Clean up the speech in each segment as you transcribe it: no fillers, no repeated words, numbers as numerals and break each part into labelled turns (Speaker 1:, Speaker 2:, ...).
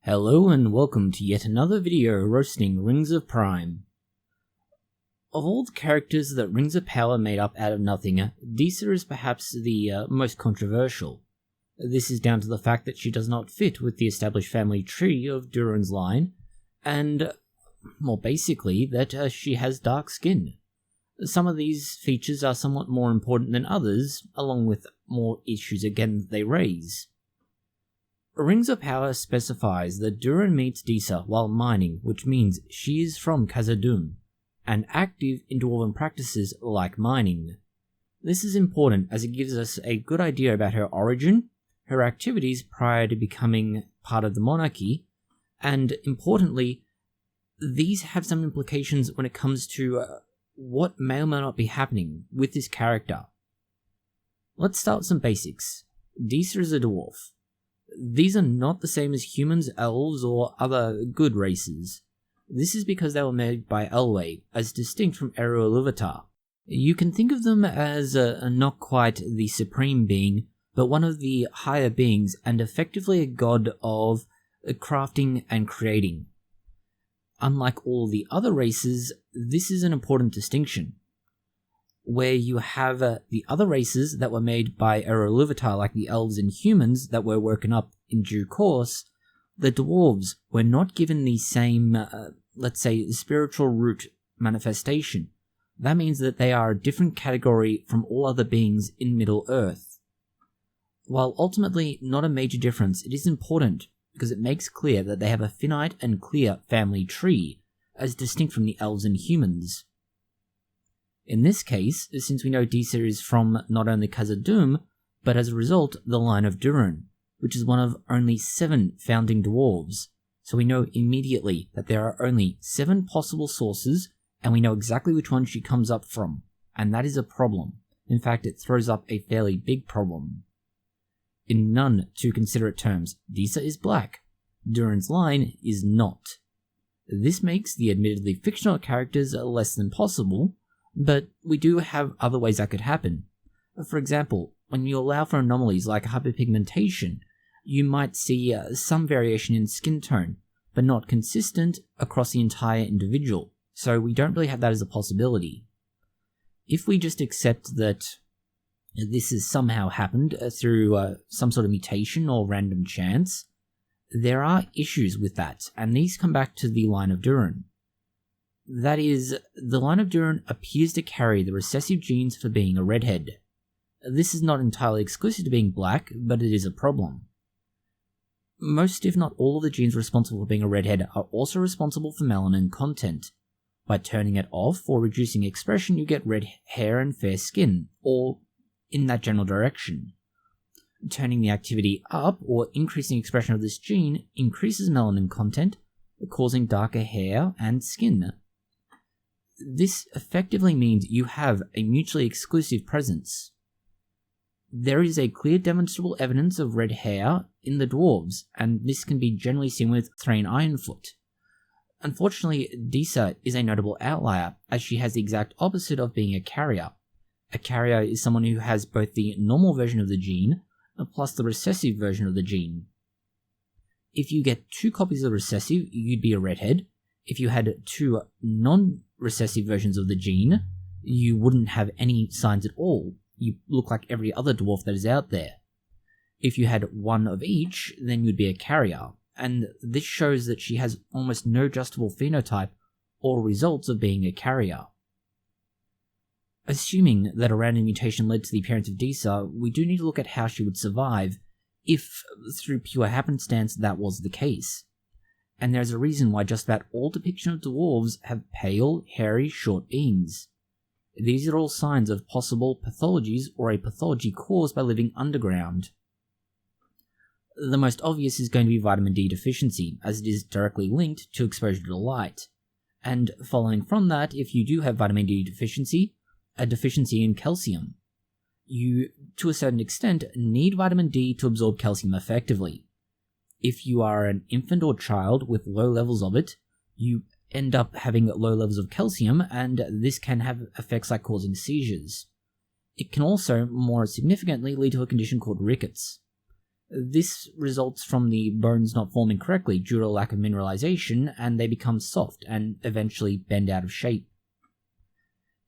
Speaker 1: Hello and welcome to yet another video roasting Rings of Prime. Of all the characters that Rings of Power made up out of nothing, Disa is perhaps the most controversial. This is down to the fact that she does not fit with the established family tree of Durin's line, and more basically that she has dark skin. Some of these features are somewhat more important than others, along with more issues again that they raise. Rings of Power specifies that Durin meets Disa while mining, which means she is from Khazad-dûm, and active in Dwarven practices like mining. This is important as it gives us a good idea about her origin, her activities prior to becoming part of the monarchy, and importantly, these have some implications when it comes to what may or may not be happening with this character. Let's start with some basics. Disa is a dwarf. These are not the same as humans, elves, or other good races. This is because they were made by Elwë, as distinct from LoTR. You can think of them as not quite the supreme being, but one of the higher beings and effectively a god of crafting and creating. Unlike all the other races, this is an important distinction. Where you have the other races that were made by LoTR, like the elves and humans that were woken up in due course, the dwarves were not given the same, let's say, spiritual root manifestation. That means that they are a different category from all other beings in Middle-earth. While ultimately not a major difference, it is important because it makes clear that they have a finite and clear family tree, as distinct from the elves and humans. In this case, since we know Disa is from not only Khazad-dûm, but as a result, the line of Durin, which is one of only 7 founding dwarves, so we know immediately that there are only 7 possible sources, and we know exactly which one she comes up from, and that is a problem. In fact, it throws up a fairly big problem. In none too considerate terms, Disa is black. Durin's line is not. This makes the admittedly fictional characters less than possible, but we do have other ways that could happen. For example, when you allow for anomalies like hyperpigmentation, you might see some variation in skin tone, but not consistent across the entire individual, so we don't really have that as a possibility. If we just accept that this has somehow happened through some sort of mutation or random chance, there are issues with that, and these come back to the line of Durin. That is, the line of Durin appears to carry the recessive genes for being a redhead. This is not entirely exclusive to being black, but it is a problem. Most, if not all, of the genes responsible for being a redhead are also responsible for melanin content. By turning it off or reducing expression, you get red hair and fair skin, or in that general direction. Turning the activity up or increasing expression of this gene increases melanin content, causing darker hair and skin. This effectively means you have a mutually exclusive presence. There is a clear demonstrable evidence of red hair in the dwarves, and this can be generally seen with Thrain Ironfoot. Unfortunately, Disa is a notable outlier, as she has the exact opposite of being a carrier. A carrier is someone who has both the normal version of the gene, plus the recessive version of the gene. If you get 2 copies of the recessive, you'd be a redhead. If you had 2 non-recessive versions of the gene, you wouldn't have any signs at all. You look like every other dwarf that is out there. If you had 1 of each, then you'd be a carrier, and this shows that she has almost no adjustable phenotype or results of being a carrier. Assuming that a random mutation led to the appearance of Disa, we do need to look at how she would survive, if through pure happenstance that was the case. And there's a reason why just about all depictions of dwarves have pale, hairy, short beings. These are all signs of possible pathologies or a pathology caused by living underground. The most obvious is going to be vitamin D deficiency, as it is directly linked to exposure to light. And following from that, if you do have vitamin D deficiency, a deficiency in calcium. You, to a certain extent, need vitamin D to absorb calcium effectively. If you are an infant or child with low levels of it, you end up having low levels of calcium, and this can have effects like causing seizures. It can also, more significantly, lead to a condition called rickets. This results from the bones not forming correctly due to a lack of mineralization, and they become soft and eventually bend out of shape.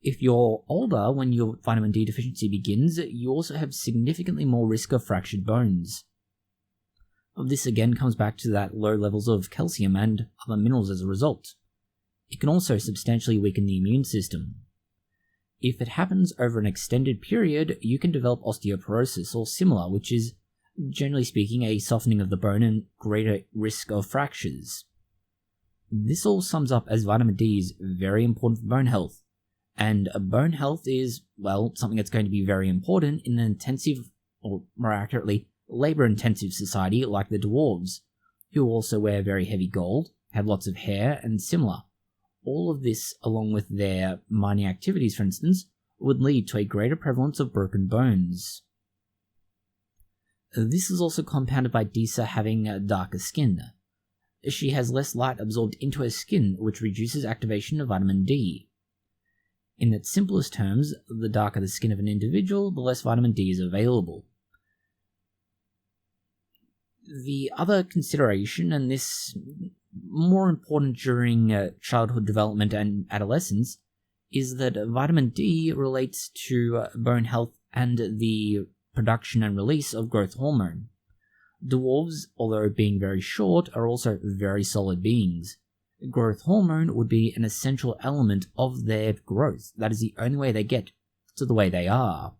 Speaker 1: If you're older when your vitamin D deficiency begins, you also have significantly more risk of fractured bones. This again comes back to that low levels of calcium and other minerals as a result. It can also substantially weaken the immune system. If it happens over an extended period, you can develop osteoporosis or similar, which is, generally speaking, a softening of the bone and greater risk of fractures. This all sums up as vitamin D is very important for bone health, and bone health is, well, something that's going to be very important in an intensive, or more accurately, labor-intensive society like the Dwarves, who also wear very heavy gold, have lots of hair, and similar. All of this, along with their mining activities, for instance, would lead to a greater prevalence of broken bones. This is also compounded by Disa having darker skin. She has less light absorbed into her skin, which reduces activation of vitamin D. In its simplest terms, the darker the skin of an individual, the less vitamin D is available. The other consideration, and this more important during childhood development and adolescence, is that vitamin D relates to bone health and the production and release of growth hormone. Dwarves, although being very short, are also very solid beings. Growth hormone would be an essential element of their growth. That is the only way they get to the way they are.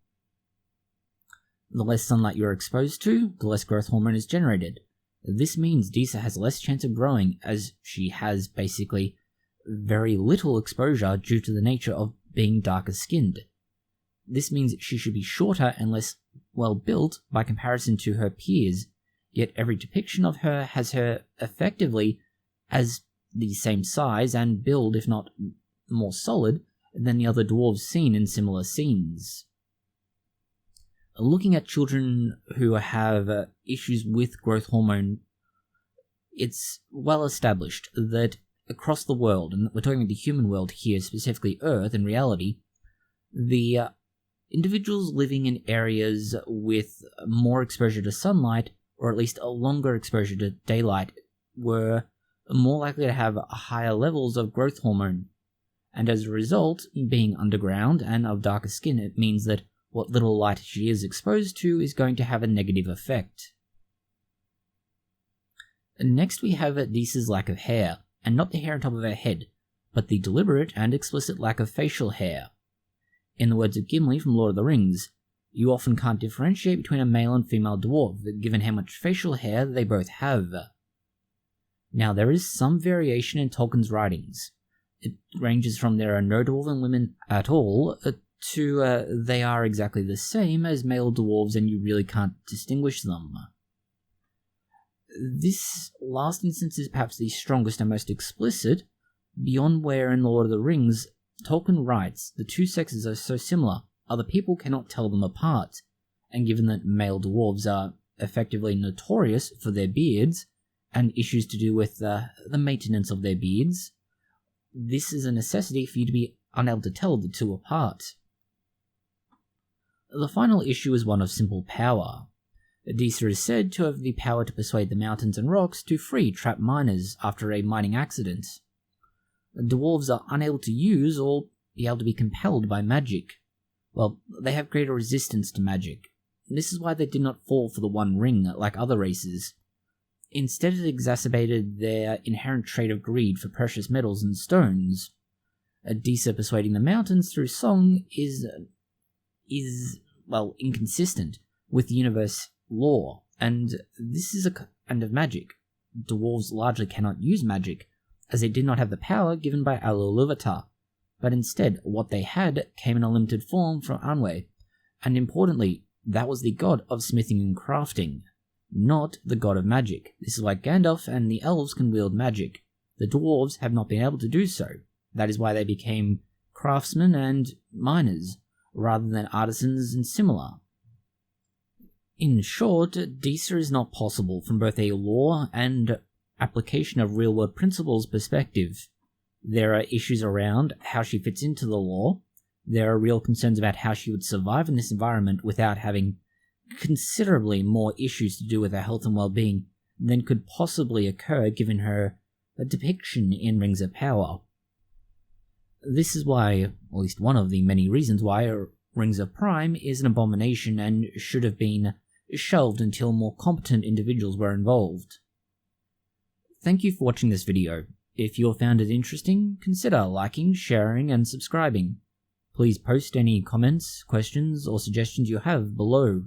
Speaker 1: The less sunlight you're exposed to, the less growth hormone is generated. This means Disa has less chance of growing, as she has basically very little exposure due to the nature of being darker skinned. This means she should be shorter and less well built by comparison to her peers, yet every depiction of her has her effectively as the same size and build, if not more solid, than the other dwarves seen in similar scenes. Looking at children who have issues with growth hormone, it's well established that across the world, and we're talking about the human world here, specifically Earth in reality, the individuals living in areas with more exposure to sunlight, or at least a longer exposure to daylight, were more likely to have higher levels of growth hormone. And as a result, being underground and of darker skin, it means that what little light she is exposed to is going to have a negative effect. Next we have Disa's lack of hair, and not the hair on top of her head, but the deliberate and explicit lack of facial hair. In the words of Gimli from Lord of the Rings, you often can't differentiate between a male and female dwarf, given how much facial hair they both have. Now there is some variation in Tolkien's writings. It ranges from there are no dwarven women at all, to they are exactly the same as male dwarves and you really can't distinguish them. This last instance is perhaps the strongest and most explicit, beyond where in The Lord of the Rings, Tolkien writes, the two sexes are so similar, other people cannot tell them apart, and given that male dwarves are effectively notorious for their beards, and issues to do with the maintenance of their beards, this is a necessity for you to be unable to tell the two apart. The final issue is one of simple power. Disa is said to have the power to persuade the mountains and rocks to free trapped miners after a mining accident. Dwarves are unable to use or be able to be compelled by magic. Well, they have greater resistance to magic. This is why they did not fall for the One Ring like other races. Instead, it exacerbated their inherent trait of greed for precious metals and stones. Disa persuading the mountains through song is inconsistent with the universe law, and this is a kind of magic. Dwarves largely cannot use magic, as they did not have the power given by Ilúvatar, but instead what they had came in a limited form from Anwe, and importantly, that was the god of smithing and crafting, not the god of magic. This is why Gandalf and the elves can wield magic. The dwarves have not been able to do so. That is why they became craftsmen and miners, rather than artisans and similar. In short, Disa is not possible from both a law and application of real-world principles perspective. There are issues around how she fits into the law. There are real concerns about how she would survive in this environment without having considerably more issues to do with her health and well-being than could possibly occur given her depiction in Rings of Power. This is why, at least one of the many reasons why, Rings of Prime is an abomination and should have been shelved until more competent individuals were involved. Thank you for watching this video. If you found it interesting, consider liking, sharing, and subscribing. Please post any comments, questions, or suggestions you have below